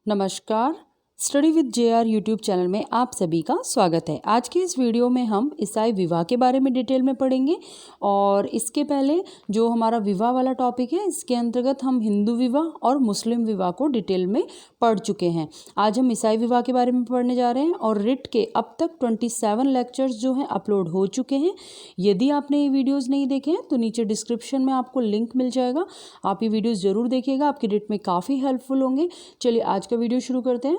नमस्कार। Study with JR YouTube channel में आप सभी का स्वागत है। आज के इस वीडियो में हम ईसाई विवाह के बारे में डिटेल में पढ़ेंगे और इसके पहले जो हमारा विवाह वाला टॉपिक है इसके अंतर्गत हम हिंदू विवाह और मुस्लिम विवाह को डिटेल में पढ़ चुके हैं। आज हम ईसाई विवाह के बारे में पढ़ने जा रहे हैं और रिट के अब तक 27 लेक्चर्स जो हैं अपलोड हो चुके हैं। यदि आपने ये वीडियोज़ नहीं देखे हैं तो नीचे डिस्क्रिप्शन में आपको लिंक मिल जाएगा, आप ये वीडियोज़ ज़रूर देखिएगा, आपकी रिट में काफ़ी हेल्पफुल होंगे। चलिए आज का वीडियो शुरू करते हैं।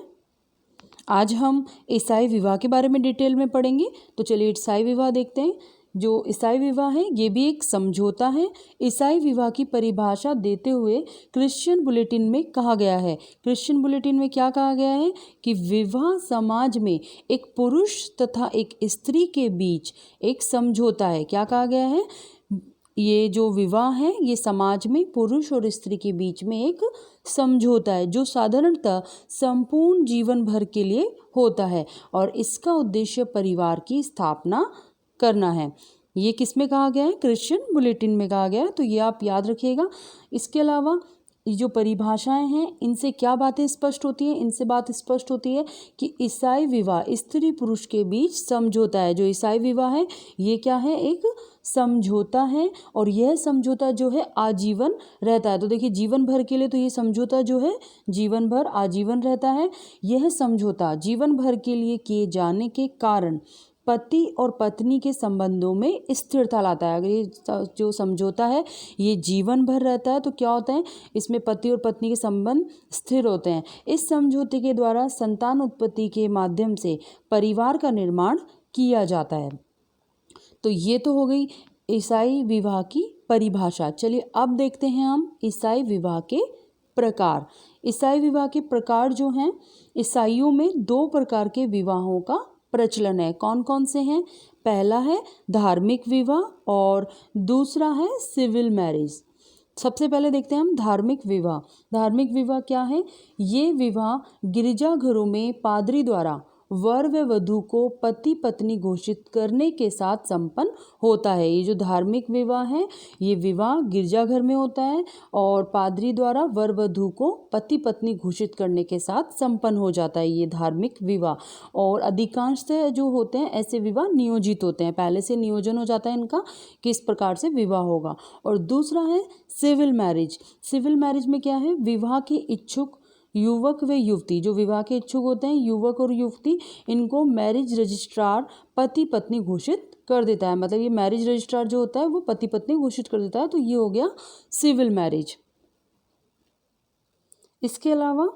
आज हम ईसाई विवाह के बारे में डिटेल में पढ़ेंगे। तो चलिए ईसाई विवाह देखते हैं। जो ईसाई विवाह है ये भी एक समझौता है। ईसाई विवाह की परिभाषा देते हुए क्रिश्चियन बुलेटिन में कहा गया है, क्रिश्चियन बुलेटिन में क्या कहा गया है कि विवाह समाज में एक पुरुष तथा एक स्त्री के बीच एक समझौता है। क्या कहा गया है? ये जो विवाह है ये समाज में पुरुष और स्त्री के बीच में एक समझौता है जो साधारणतः संपूर्ण जीवन भर के लिए होता है और इसका उद्देश्य परिवार की स्थापना करना है। ये किस में कहा गया है? क्रिश्चियन बुलेटिन में कहा गया है, तो ये आप याद रखिएगा। इसके अलावा ये जो परिभाषाएं हैं इनसे क्या बातें स्पष्ट होती हैं? इनसे बात स्पष्ट होती है कि ईसाई विवाह स्त्री पुरुष के बीच समझौता है। जो ईसाई विवाह है ये क्या है? एक समझौता है और यह समझौता जो है आजीवन रहता है। तो देखिए जीवन भर के लिए तो ये समझौता जो है जीवन भर आजीवन रहता है। यह समझौता जीवन भर के लिए किए जाने के कारण पति और पत्नी के संबंधों में स्थिरता लाता है। अगर ये जो समझौता है ये जीवन भर रहता है तो क्या होता है? इसमें पति और पत्नी के संबंध स्थिर होते हैं। इस समझौते के द्वारा संतान उत्पत्ति के माध्यम से परिवार का निर्माण किया जाता है। तो ये तो हो गई ईसाई विवाह की परिभाषा। चलिए अब देखते हैं हम ईसाई विवाह के प्रकार। ईसाई विवाह के प्रकार जो हैं, ईसाइयों में 2 प्रकार के विवाहों का प्रचलन है। कौन कौन से हैं? पहला है धार्मिक विवाह और दूसरा है सिविल मैरिज। सबसे पहले देखते हैं हम धार्मिक विवाह। धार्मिक विवाह क्या है? ये विवाह गिरजाघरों में पादरी द्वारा वर व वधू को पति पत्नी घोषित करने के साथ संपन्न होता है। ये जो धार्मिक विवाह है ये विवाह गिरजाघर में होता है और पादरी द्वारा वर वधू को पति पत्नी घोषित करने के साथ संपन्न हो जाता है ये धार्मिक विवाह। और अधिकांशतः जो होते हैं ऐसे विवाह नियोजित होते हैं, पहले से नियोजन हो जाता है इनका किस प्रकार से विवाह होगा। और दूसरा है सिविल मैरिज। सिविल मैरिज में क्या है? विवाह के इच्छुक युवक व युवती, जो विवाह के इच्छुक होते हैं युवक और युवती, इनको मैरिज रजिस्ट्रार पति पत्नी घोषित कर देता है। मतलब ये मैरिज रजिस्ट्रार जो होता है वो पति पत्नी घोषित कर देता है। तो ये हो गया सिविल मैरिज। इसके अलावा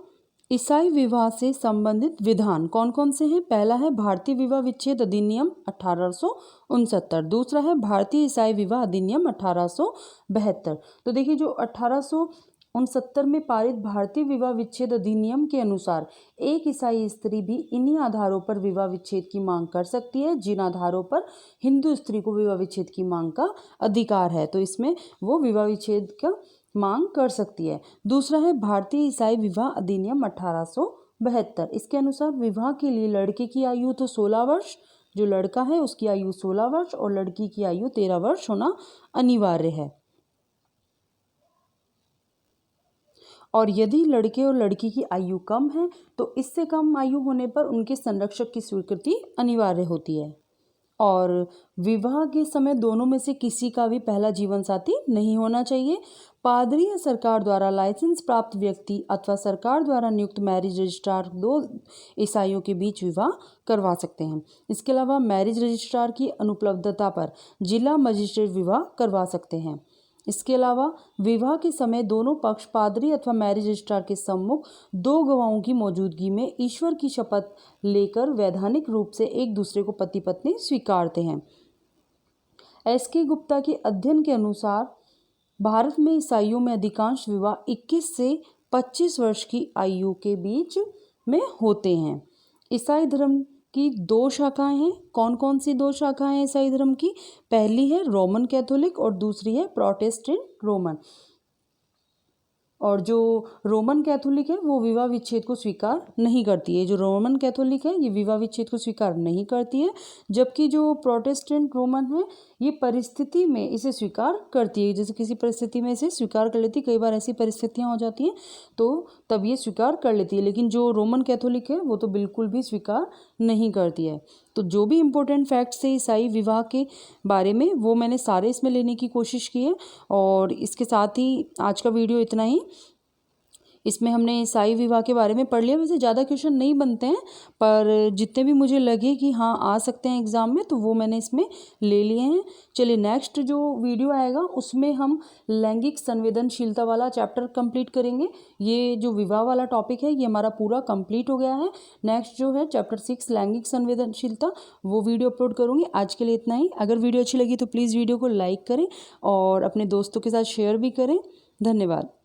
ईसाई विवाह से संबंधित विधान कौन कौन से हैं? पहला है भारतीय विवाह विच्छेद अधिनियम 1869। दूसरा है भारतीय ईसाई विवाह अधिनियम 1872। तो देखिए जो 1869 में पारित भारतीय विवाह विच्छेद अधिनियम के अनुसार एक ईसाई स्त्री भी इन्हीं आधारों पर विवाह विच्छेद की मांग कर सकती है जिन आधारों पर हिंदू स्त्री को विवाह विच्छेद की मांग का अधिकार है। तो इसमें वो विवाह विच्छेद का मांग कर सकती है। दूसरा है भारतीय ईसाई विवाह अधिनियम 1872। इसके अनुसार विवाह के लिए लड़के की आयु तो 16 वर्ष, जो लड़का है उसकी आयु 16 वर्ष और लड़की की आयु 13 वर्ष होना अनिवार्य है। और यदि लड़के और लड़की की आयु कम है तो इससे कम आयु होने पर उनके संरक्षक की स्वीकृति अनिवार्य होती है। और विवाह के समय दोनों में से किसी का भी पहला जीवन साथी नहीं होना चाहिए। पादरी या सरकार द्वारा लाइसेंस प्राप्त व्यक्ति अथवा सरकार द्वारा नियुक्त मैरिज रजिस्ट्रार 2 ईसाइयों के बीच विवाह करवा सकते हैं। इसके अलावा मैरिज रजिस्ट्रार की अनुपलब्धता पर जिला मजिस्ट्रेट विवाह करवा सकते हैं। इसके अलावा विवाह के समय दोनों पक्ष पादरी अथवा मैरिज रजिस्ट्रार के सम्मुख 2 गवाहों की मौजूदगी में ईश्वर की शपथ लेकर वैधानिक रूप से एक दूसरे को पति पत्नी स्वीकारते हैं। एस.के. गुप्ता के अध्ययन के अनुसार भारत में ईसाइयों में अधिकांश विवाह 21 से 25 वर्ष की आयु के बीच में होते हैं। ईसाई धर्म की 2 शाखाएं हैं। कौन कौन सी 2 शाखाएं हैं ईसाई धर्म की? पहली है रोमन कैथोलिक और दूसरी है प्रोटेस्टेंट रोमन। और जो रोमन कैथोलिक है वो विवाह विच्छेद को स्वीकार नहीं करती है। जो रोमन कैथोलिक है ये विवाह विच्छेद को स्वीकार नहीं करती है, जबकि जो प्रोटेस्टेंट रोमन है ये परिस्थिति में इसे स्वीकार करती है। जैसे किसी परिस्थिति में इसे स्वीकार कर लेती है, कई बार ऐसी परिस्थितियाँ हो जाती हैं तो तब ये स्वीकार कर लेती है। लेकिन जो रोमन कैथोलिक है वो तो बिल्कुल भी स्वीकार नहीं करती है। तो जो भी इम्पोर्टेंट फैक्ट्स है ईसाई विवाह के बारे में वो मैंने सारे इसमें लेने की कोशिश की है। और इसके साथ ही आज का वीडियो इतना ही। इसमें हमने ईसाई विवाह के बारे में पढ़ लिया। वैसे ज़्यादा क्वेश्चन नहीं बनते हैं, पर जितने भी मुझे लगे कि हाँ आ सकते हैं एग्ज़ाम में तो वो मैंने इसमें ले लिए हैं। चलिए नेक्स्ट जो वीडियो आएगा उसमें हम लैंगिक संवेदनशीलता वाला चैप्टर कंप्लीट करेंगे। ये जो विवाह वाला टॉपिक है ये हमारा पूरा कंप्लीट हो गया है। नेक्स्ट जो है चैप्टर 6 लैंगिक संवेदनशीलता, वो वीडियो अपलोड करूँगी। आज के लिए इतना ही। अगर वीडियो अच्छी लगी तो प्लीज़ वीडियो को लाइक करें और अपने दोस्तों के साथ शेयर भी करें। धन्यवाद।